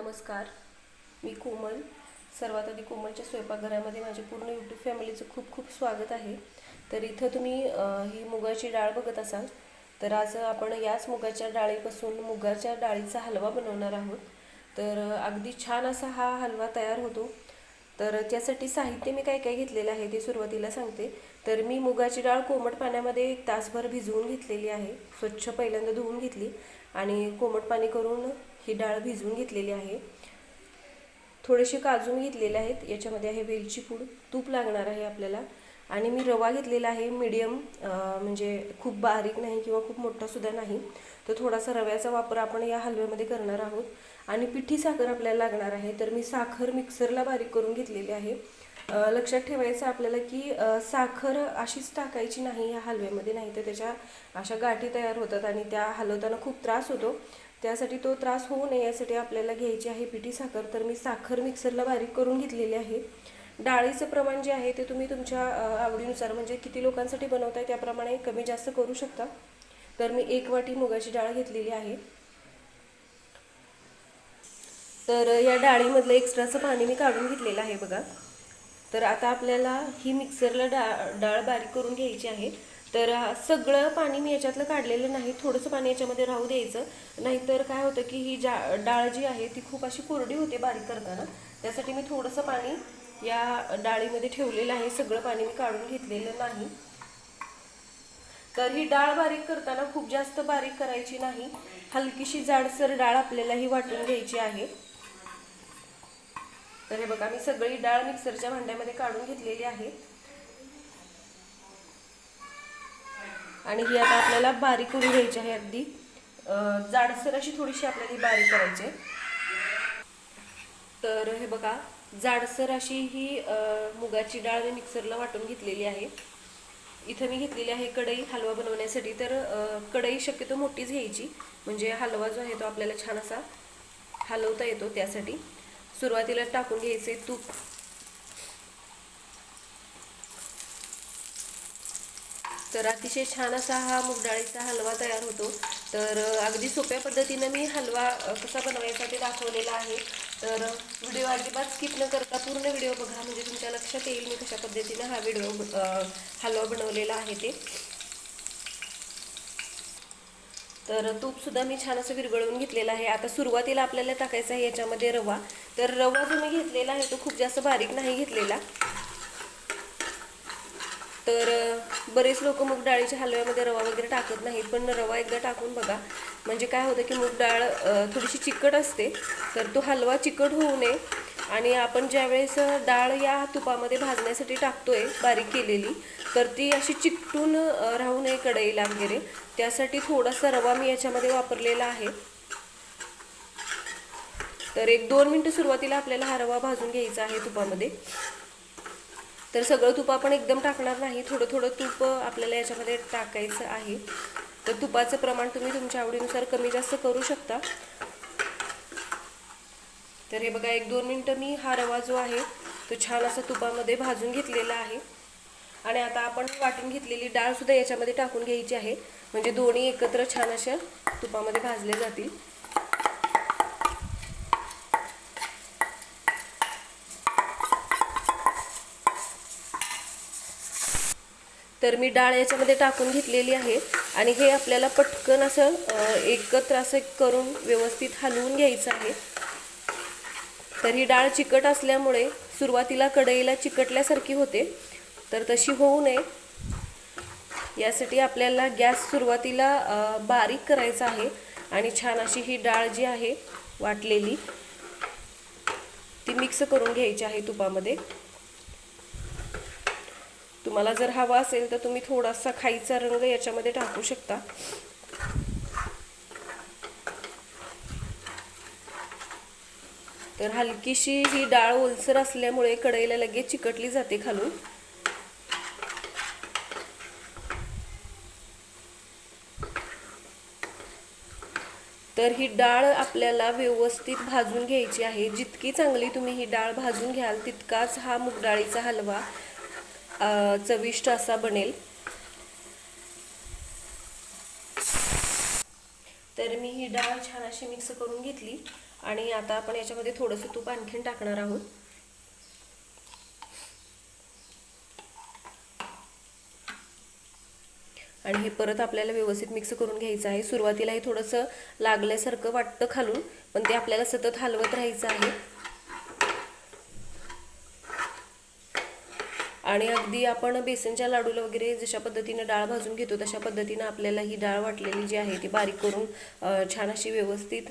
नमस्कार. मी कोमल. सर्वात आधी कोमलच्या स्वयंपाकघरामध्ये माझे पूर्ण यूट्यूब फॅमिलीचं खूप खूप स्वागत आहे. तर इथं तुम्ही ही मुगाची डाळ बघत असाल. तर आज आपण याच मुगाच्या डाळीपासून मुगाच्या डाळीचा हलवा बनवणार आहोत. तर अगदी छान असा हा हलवा तयार होतो. तर त्यासाठी साहित्य मी काय काय घेतलेलं आहे ते सुरुवातीला सांगते. तर मी मुगाची डाळ कोमट पाण्यामध्ये 1 तासभर भिजवून घेतलेली आहे. स्वच्छ पहिल्यांदा धुवून घेतली आणि कोमट पाणी करून ही डाळ भिजवून घेतलेली आहे. थोडेसे काजू मी घेतलेले आहेत. याच्यामध्ये आहे वेलची पूड, तूप लागणार आहे आपल्याला. आणि मी रवा घेतलेला आहे मीडियम, म्हणजे खूप बारीक नाही किंवा खूप मोठा सुद्धा नाही. तर थोडासा रव्याचा वापर आपण या हलव्यामध्ये करणार आहोत. आणि पिठी साखर आपल्याला लागणार आहे. तर मी साखर मिक्सरला बारीक करून घेतलेली आहे. लक्षात ठेवायचं आपल्याला की साखर अशीच टाकायची नाही या हलव्यामध्ये, नाही तर त्याच्या अशा गाठी तयार होतात आणि त्या हलवताना खूप त्रास होतो. त्यासाठी तो त्रास होऊ नये यासाठी आपल्याला घ्यायची आहे पिठी साखर. तर मी साखर मिक्सरला बारीक करून घेतलेली आहे. डाळीचं प्रमाण जे आहे ते तुम्ही तुमच्या आवडीनुसार, म्हणजे किती लोकांसाठी बनवताय त्याप्रमाणे कमी जास्त करू शकता. तर मी 1 वाटी मुगाची डाळ घेतलेली आहे. तर या डाळीमधलं एक्स्ट्राचं पाणी मी काढून घेतलेलं आहे बघा. तर आता आपल्याला ही मिक्सरला डाळ बारीक करून घ्यायची आहे. तर सगळं पाणी मी याच्यातलं काढलेलं नाही, थोडंसं पाणी याच्यामध्ये राहू द्यायचं. नाहीतर काय होतं की ही डाळ जी आहे ती खूप अशी कोरडी होते बारीक करताना. त्यासाठी मी थोडंसं पाणी या डाळीमध्ये ठेवलेलं आहे. सगळं पाणी मी काढून घेतलेलं नाही. तर ही डाळ बारीक करताना खूप जास्त बारीक करायची नाही, हलकीशी जाडसर डाळ आपल्याला ही वाटून घ्यायची आहे. तर हे बघा, मी सगळी डाळ मिक्सरच्या भांड्यामध्ये काढून घेतलेली आहे. आणि ही आता आपल्याला बारीक करून घ्यायची आहे. अगदी जाडसर अशी थोडीशी आपल्याला ही बारीक करायची आहे. तर हे बघा, जाडसर अशी ही मुगाची डाळ मी मिक्सरला वाटून घेतलेली आहे. इथं मी घेतलेली आहे कढई हलवा बनवण्यासाठी. तर कढई शक्यतो मोठीच घ्यायची, म्हणजे हलवा जो आहे तो आपल्याला छान असा हलवता येतो. त्यासाठी सुरुवातीला टाकून घ्यायचे तूप. तर अतिशय छान असा हा मूग डाळीचा हलवा तयार होतो. तर अगदी सोप्या पद्धतीनं मी हलवा कसा बनवायचा ते दाखवलेला आहे. तर व्हिडिओ अजिबात स्किप न करता पूर्ण व्हिडिओ बघा, म्हणजे तुमच्या लक्षात येईल मी कशा पद्धतीनं हा हलवा बनवलेला आहे ते. तर तूपसुद्धा मी छान असं विरघळवून घेतलेलं आहे. आता सुरुवातीला आपल्याला टाकायचा आहे याच्यामध्ये रवा. तर रवा जो मी घेतलेला आहे तो खूप जास्त बारीक नाही घेतलेला. तर बरेच लोक मूग डाळीच्या हलव्यामध्ये रवा वगैरे टाकत नाहीत, पण रवा एकदा टाकून बघा. म्हणजे काय होतं की मूग डाळ थोडीशी चिकट असते. तर तो हलवा चिकट होऊ नये आणि आपण ज्यावेळेस डाळ या तुपामध्ये भाजण्यासाठी टाकतोय बारीक केलेली, तर ती अशी चिकटून राहू नये कढईला वगैरे, त्यासाठी थोडासा रवा मी याच्यामध्ये वापरलेला आहे. तर 1-2 मिनिटं सुरुवातीला आपल्याला हा रवा भाजून घ्यायचा आहे तुपामध्ये. तर सगळं तूप आपण एकदम टाकणार नाही, थोडं थोडं तूप आपल्याला याच्यामध्ये टाकायचं आहे. तर तुपाचं प्रमाण तुम्ही तुमच्या आवडीनुसार कमी जास्त करू शकता. तर हे बघा, 1-2 मिनिटं मी हा रवा जो आहे तो छान असा तुपामध्ये भाजून घेतलेला आहे. आणि आता आपण वाटून घेतलेली डाळ सुद्धा याच्यामध्ये टाकून घ्यायची आहे, म्हणजे दोन्ही एकत्र छान अशा तुपामध्ये भाजले जातील. तर मी डाळ याच्यामध्ये टाकून घेतलेली आहे आणि हे आपल्याला पटकन असं एकत्र असं करून व्यवस्थित हलवून घ्यायचं आहे. तर ही डाळ चिकट असल्यामुळे सुरुवातीला कढईला चिकटल्यासारखी होते, तर तशी होऊ नये यासाठी आपल्याला गॅस सुरुवातीला बारीक करायचा आहे. आणि छान अशी ही डाळ जी आहे वाटलेली ती मिक्स करून घ्यायची आहे तुपामध्ये. तुम्हाला जर हवा असेल तर तुम्ही थोडासा खाईचा रंग याच्यामध्ये टाकू शकता. तर हलकीशी ही डाळ ओलसर असल्यामुळे कढईला लगेच चिकटली जाते खालून. तर ही डाळ आपल्याला व्यवस्थित भाजून घ्यायची आहे. जितकी चांगली तुम्ही ही डाळ भाजून घ्याल तितकाच हा मूग डाळीचा हलवा चविष्ट असा बनेल. तर मी ही डाळ छान अशी मिक्स करून घेतली आणि आता आपण याच्यामध्ये थोडंसं तूप आणखीन टाकणार आहोत. आणि हे परत आपल्याला व्यवस्थित मिक्स करून घ्यायचं आहे. सुरुवातीला हे थोडंसं लागल्यासारखं वाटतं खालून, पण ते आपल्याला सतत हलवत राहायचं आहे. आणि अगदी आपण बेसनच्या लाडूला वगैरे जशा पद्धतीने डाळ भाजून घेतो तशा पद्धतीने आपल्याला ही डाळ वाटलेली जी आहे ती बारीक करून छान अशी व्यवस्थित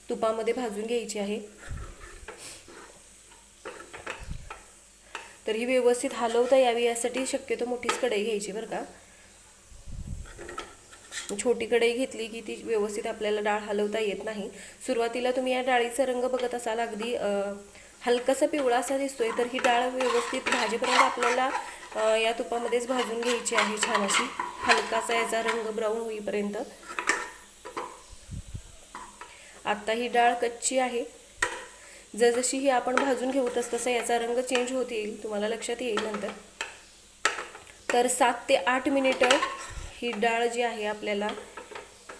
तुपामध्ये भाजून घ्यायची आहे. तर ही व्यवस्थित हलवता यावी यासाठी शक्यतो मोठीच कढई घ्यायची बरं का. छोटी कढई घेतली की ती व्यवस्थित आपल्याला डाळ हलवता येत नाही. सुरुवातीला तुम्ही या डाळीचा रंग बघत असाल, अगदी हलकासा पिवळा असा दिसतोय. तर ही डाळ व्यवस्थित भाजेपर्यंत आपल्याला या तुपामध्येच भाजून घ्यायची आहे, छान अशी हलकासा याचा रंग ब्राऊन होईपर्यंत. आता ही डाळ कच्ची आहे. जसजशी ही आपण भाजून घेऊ तसं याचा रंग चेंज होत येईल, तुम्हाला लक्षात येईल नंतर. तर 7 ते 8 मिनिटं ही डाळ जी आहे आपल्याला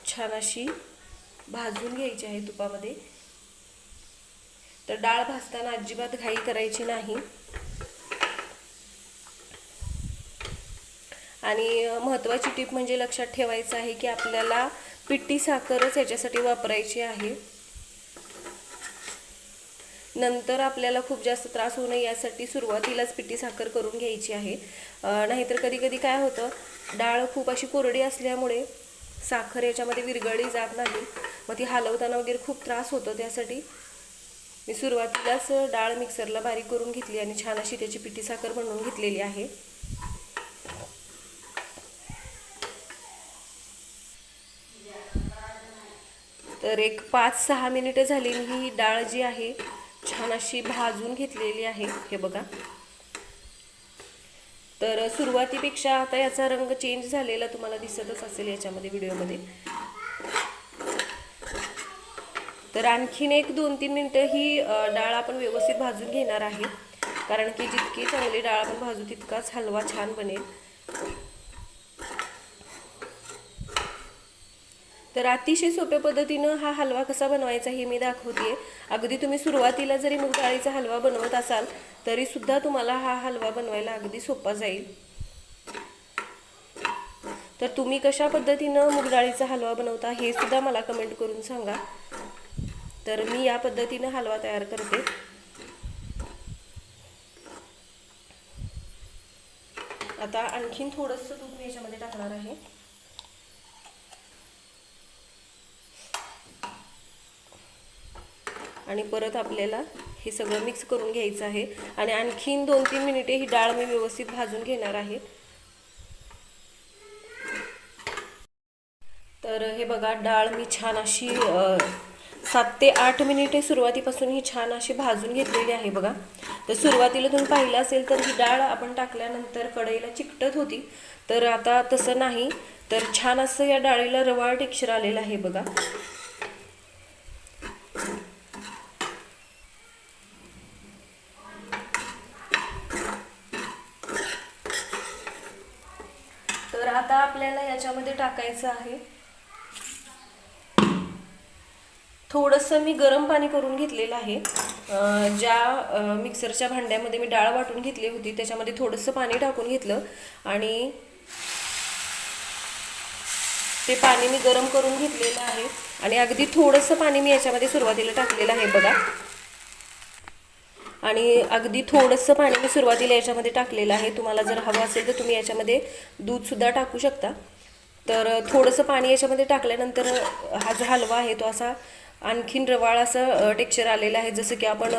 छान अशी भाजून घ्यायची आहे तुपामध्ये. तर डाळ भाजताना अजिबात घाई करायची नाही. आणि महत्त्वाची टीप म्हणजे लक्षात ठेवायचं आहे की आपल्याला पिठी साखरच याच्यासाठी वापरायची आहे. नंतर आपल्याला खूप जास्त त्रास होऊ नये यासाठी सुरुवातीलाच पिठी साखर करून घ्यायची आहे. नाहीतर कधी कधी काय होतं, डाळ खूप अशी कोरडी असल्यामुळे साखर याच्यामध्ये विरघळली जात नाही, मग ती हलवताना वगैरे खूप त्रास होतो. त्यासाठी मी सुरुवातीलाच डाळ मिक्सरला बारीक करून घेतली आणि छान अशी त्याची पिठी साखर बनवून घेतलेली आहे. तर एक 5-6 मिनिटं झाली ही डाळ जी आहे छान अशी भाजून घेतलेली आहे. हे बघा, तर सुरुवातीपेक्षा आता याचा रंग चेंज झालेला तुम्हाला दिसतच असेल याच्यामध्ये व्हिडिओमध्ये. तर आणखीन एक 2-3 मिनिटं ही डाळ आपण व्यवस्थित भाजून घेणार आहे, कारण की जितकी चांगली डाळ आपण भाजू तितकाच हलवा छान बनेल. तर अतिशय सोप्या पद्धतीनं हा हलवा कसा बनवायचा हे मी दाखवते. अगदी तुम्ही सुरुवातीला जरी मूग डाळीचा हलवा बनवत असाल तरी सुद्धा तुम्हाला हा हलवा बनवायला अगदी सोपा जाईल. तर तुम्ही कशा पद्धतीनं मूग डाळीचा हलवा बनवता हे सुद्धा मला कमेंट करून सांगा. तर मी या पद्धतीनं हलवा तयार करते. आता आणखीन थोडंसं दूध मी याच्यामध्ये टाकणार आहे. आणि परत आपल्याला हे सगळं मिक्स करून घ्यायचं आहे. आणि आणखीन 2-3 मिनिटे ही डाळ मी व्यवस्थित भाजून घेणार आहे. तर हे बघा, डाळ मी छान अशी 7 ते 8 मिनिटे सुरुवातीपासून ही छान अशी भाजून घेतलेली आहे बघा. तर सुरुवातीला तुम्ही पाहिलं असेल तर ही डाळ आपण टाकल्यानंतर कढईला चिकटत होती, तर आता तसं नाही. तर छान असं या डाळीला रवाळ टेक्स्चर आलेलं आहे बघा. तर आता आपल्याला याच्यामध्ये टाकायचं आहे थोडंसं मी गरम पाणी करून घेतलेलं आहे. ज्या मिक्सरच्या भांड्यामध्ये मी डाळ वाटून घेतली होती त्याच्यामध्ये थोडंसं पाणी टाकून घेतलं आणि ते पाणी मी गरम करून घेतलेलं आहे. आणि अगदी थोडंसं पाणी मी याच्यामध्ये सुरुवातीला टाकलेलं आहे बघा. आणि अगदी थोडंसं पाणी मी सुरुवातीला याच्यामध्ये टाकलेलं आहे. तुम्हाला जर हवं असेल तर तुम्ही याच्यामध्ये दूधसुद्धा टाकू शकता. तर थोडंसं पाणी याच्यामध्ये टाकल्यानंतर हा जो हलवा आहे तो असा आणखीन रवाळ असं टेक्स्चर आलेलं आहे. जसं की आपण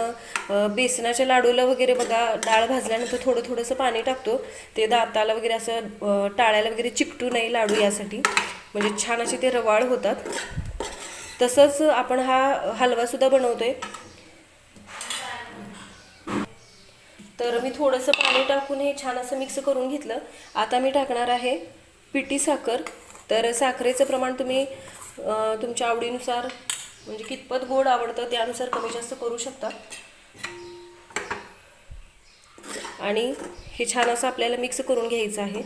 बेसनाच्या लाडूला वगैरे बघा डाळ भाजल्यानंतर थोडंसं पाणी टाकतो, ते दाताला वगैरे असं टाळ्याला वगैरे चिकटू नये लाडू यासाठी, म्हणजे छान असे ते रवाळ होतात. तसंच आपण हा हलवासुद्धा बनवतोय. तर मी थोडंसं पाणी टाकून हे छान असं मिक्स करून घेतलं. आता मी टाकणार आहे पिठी साखर. तर साखरेचं प्रमाण तुम्ही तुमच्या आवडीनुसार, म्हणजे कितपत गोड आवडतं त्यानुसार कमी जास्त करू शकता. आणि हे छान असं आपल्याला मिक्स करून घ्यायचं आहे.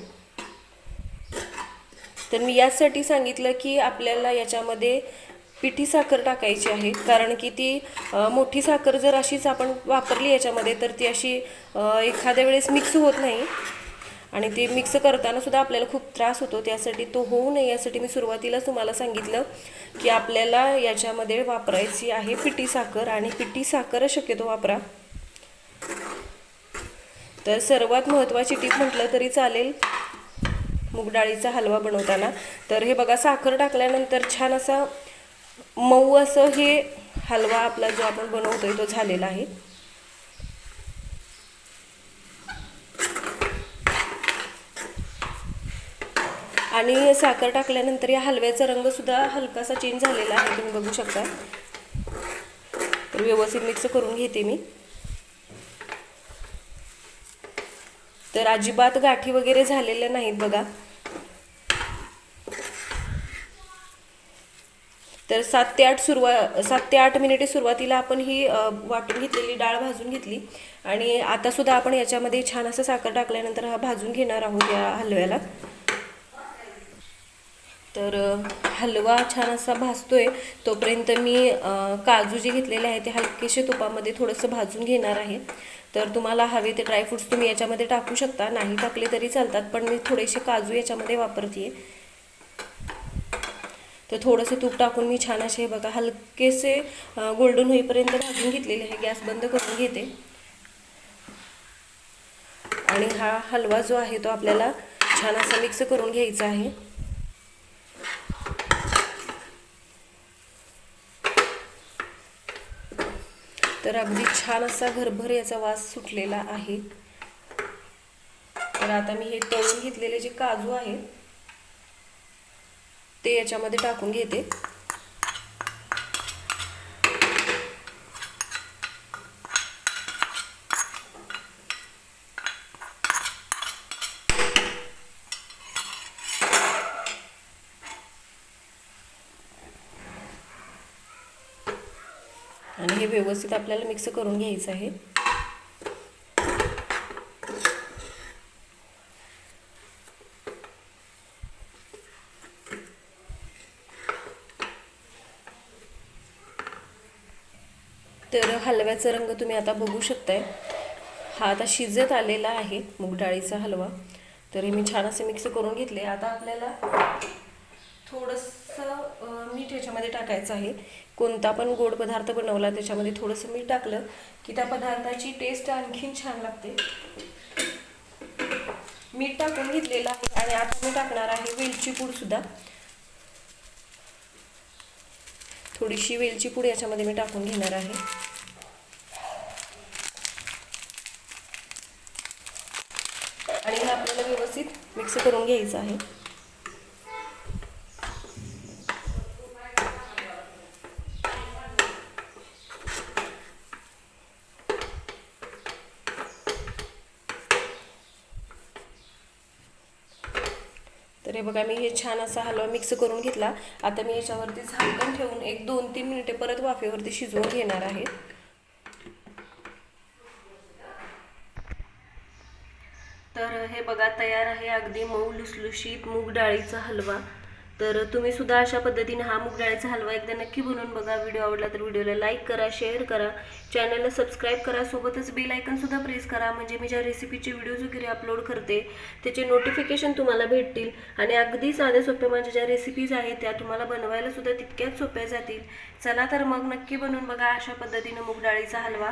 तर मी यासाठी सांगितलं की आपल्याला याच्यामध्ये पिठी साखर टाकायची आहे, कारण की ती मोठी साखर जर अशीच आपण वापरली याच्यामध्ये तर ती अशी एखाद्या वेळेस मिक्स होत नाही आणि ते मिक्स करताना सुद्धा आपल्याला खूप त्रास होतो. त्यासाठी तो होऊ नये यासाठी मी सुरुवातीलाच तुम्हाला सांगितलं की आपल्याला याच्यामध्ये वापरायची आहे पिठी साखर, आणि पिठी साखर शक्यतो वापरा. तर सर्वात महत्त्वाची टीप म्हटलं तरी चालेल मूग डाळीचा हलवा बनवताना. तर हे बघा, साखर टाकल्यानंतर छान असा मऊ असं हे हलवा आपला जो आपण बनवतोय तो झालेला आहे. आणि साखर टाकल्यानंतर या हलव्याचा रंग सुद्धा हलकासा चेंज झालेला आहे, तुम्ही बघू शकता. तर व्यवस्थित मिक्स करून घेते मी. तर अजिबात गाठी वगैरे झालेल्या नाहीत बघा. तर 7 ते 8 मिनिटे सुरुवातीला आपण ही वाटून घेतलेली डाळ भाजून घेतली, आणि आता सुद्धा आपण याच्यामध्ये छान असं साखर टाकल्यानंतर हा भाजून घेणार आहोत या हलव्याला. तर हलवा छान असा भाजतोय तोपर्यंत मी काजू जे घेतलेले आहे ते हलकेसे तुपामध्ये थोडंसं भाजून घेणार आहे. तर तुम्हाला हवे ते ड्रायफ्रूट्स तुम्ही याच्यामध्ये टाकू शकता, नाही टाकले तरी चालतात, पण मी थोडेसे काजू याच्यामध्ये वापरते. तर थोडंसं तूप टाकून मी छान असे बघा हलकेसे गोल्डन होईपर्यंत भाजून घेतलेले आहे. गॅस बंद करून घेते. आणि हा हलवा जो आहे तो आपल्याला छान असा मिक्स करून घ्यायचा आहे. तर अगदी छान असा घरभर याचा वास सुटलेला आहे. तर आता मी हे तळून घेतलेले जे काजू आहेत ते याच्यामध्ये टाकून घेते. आणि हे व्यवस्थित आपल्याला मिक्स करून घ्यायचं आहे. तर हलव्याचा रंग तुम्ही आता बघू शकताय. हा आता शिजत आलेला आहे मूग डाळीचा हलवा. तर हे मी छान असे मिक्स करून घेतले. आता आपल्याला थोडंसं मीठ याच्यामध्ये टाकायचं आहे. कोणता पण गोड पदार्थ बनवला त्याच्यामध्ये थोडंसं मीठ टाकलं की त्या पदार्थाची टेस्ट आणखीन छान लागते. मीठ टाकून घेतलेलं आहे आणि आता मी टाकणार आहे वेलची पूड सुद्धा. थोडीशी वेलची पूड याच्यामध्ये मी टाकून घेणार आहे. आणि हे आपल्याला व्यवस्थित मिक्स करून घ्यायचं आहे. तर हे बघा, मी हे छान असा हलवा मिक्स करून घेतला. आता मी याच्यावरती झाकण ठेवून 1-2-3 मिनिटे परत वाफेवरती शिजवून घेणार आहे. तर हे बघा तयार आहे अगदी मऊ लुसलुशीत मूग डाळीचा हलवा. तर तुम्ही सुद्धा अशा पद्धतीने हा मूग डाळीचा हलवा एकदा नक्की बनवून बघा. व्हिडिओ आवडला तर व्हिडिओला लाईक करा, शेअर करा, चॅनलला सबस्क्राईब करा, सोबतच बेल आयकन सुद्धा प्रेस करा, म्हणजे मी ज्या रेसिपीचे व्हिडिओज वगैरे अपलोड करते त्याचे नोटिफिकेशन तुम्हाला भेटतील. आणि अगदी साध्या सोप्या माझ्या ज्या रेसिपीज आहेत त्या तुम्हाला बनवायला सुद्धा तितक्याच सोप्या जातील. चला तर मग नक्की बनवून बघा अशा पद्धतीने मूग डाळीचा हलवा.